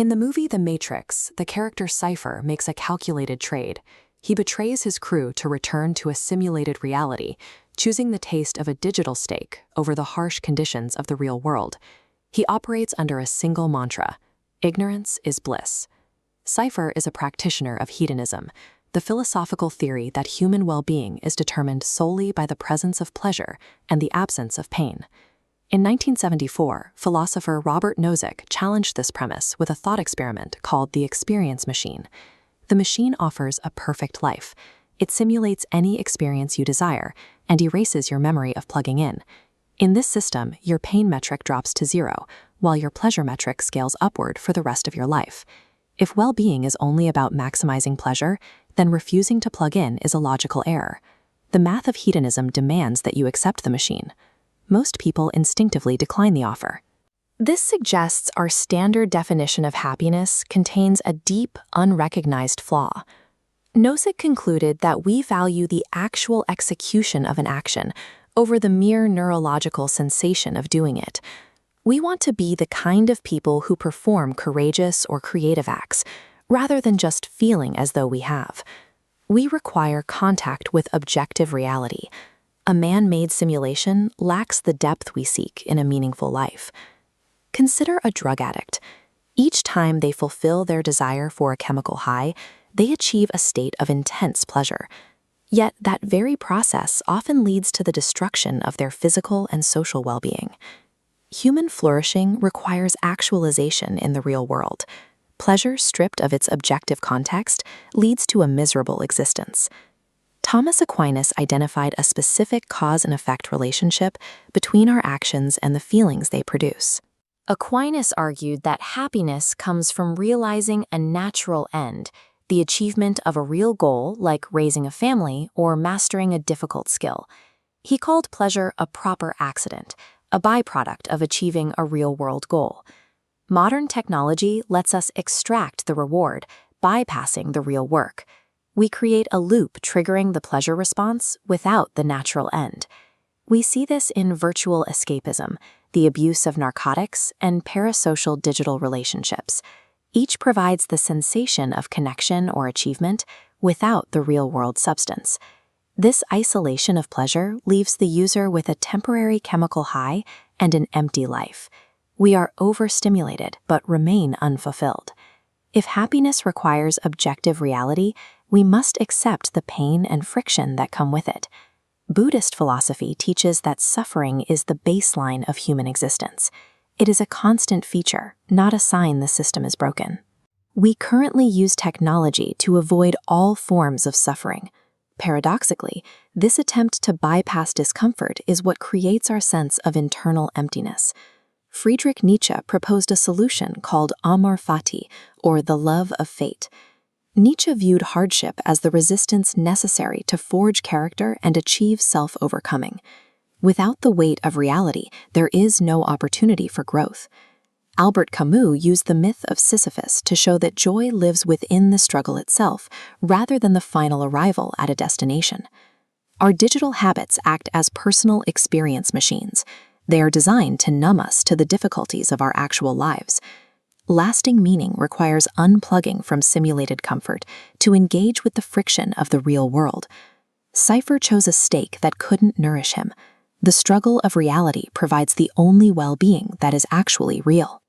In the movie The Matrix, the character Cypher makes a calculated trade. He betrays his crew to return to a simulated reality, choosing the taste of a digital steak over the harsh conditions of the real world. He operates under a single mantra: ignorance is bliss. Cypher is a practitioner of hedonism, the philosophical theory that human well-being is determined solely by the presence of pleasure and the absence of pain. In 1974, philosopher Robert Nozick challenged this premise with a thought experiment called the experience machine. The machine offers a perfect life. It simulates any experience you desire and erases your memory of plugging in. In this system, your pain metric drops to 0, while your pleasure metric scales upward for the rest of your life. If well-being is only about maximizing pleasure, then refusing to plug in is a logical error. The math of hedonism demands that you accept the machine. Most people instinctively decline the offer. This suggests our standard definition of happiness contains a deep, unrecognized flaw. Nozick concluded that we value the actual execution of an action over the mere neurological sensation of doing it. We want to be the kind of people who perform courageous or creative acts, rather than just feeling as though we have. We require contact with objective reality. A man-made simulation lacks the depth we seek in a meaningful life. Consider a drug addict. Each time they fulfill their desire for a chemical high, they achieve a state of intense pleasure. Yet that very process often leads to the destruction of their physical and social well-being. Human flourishing requires actualization in the real world. Pleasure stripped of its objective context leads to a miserable existence. Thomas Aquinas identified a specific cause and effect relationship between our actions and the feelings they produce. Aquinas argued that happiness comes from realizing a natural end, the achievement of a real goal like raising a family or mastering a difficult skill. He called pleasure a proper accident, a byproduct of achieving a real-world goal. Modern technology lets us extract the reward, bypassing the real work. We create a loop triggering the pleasure response without the natural end. We see this in virtual escapism, the abuse of narcotics, and parasocial digital relationships. Each provides the sensation of connection or achievement without the real-world substance. This isolation of pleasure leaves the user with a temporary chemical high and an empty life. We are overstimulated but remain unfulfilled. If happiness requires objective reality, we must accept the pain and friction that come with it. Buddhist philosophy teaches that suffering is the baseline of human existence. It is a constant feature, not a sign the system is broken. We currently use technology to avoid all forms of suffering. Paradoxically, this attempt to bypass discomfort is what creates our sense of internal emptiness. Friedrich Nietzsche proposed a solution called amor fati, or the love of fate. Nietzsche viewed hardship as the resistance necessary to forge character and achieve self-overcoming. Without the weight of reality, there is no opportunity for growth. Albert Camus used the myth of Sisyphus to show that joy lives within the struggle itself, rather than the final arrival at a destination. Our digital habits act as personal experience machines. They are designed to numb us to the difficulties of our actual lives. Lasting meaning requires unplugging from simulated comfort to engage with the friction of the real world. Cypher chose a steak that couldn't nourish him. The struggle of reality provides the only well-being that is actually real.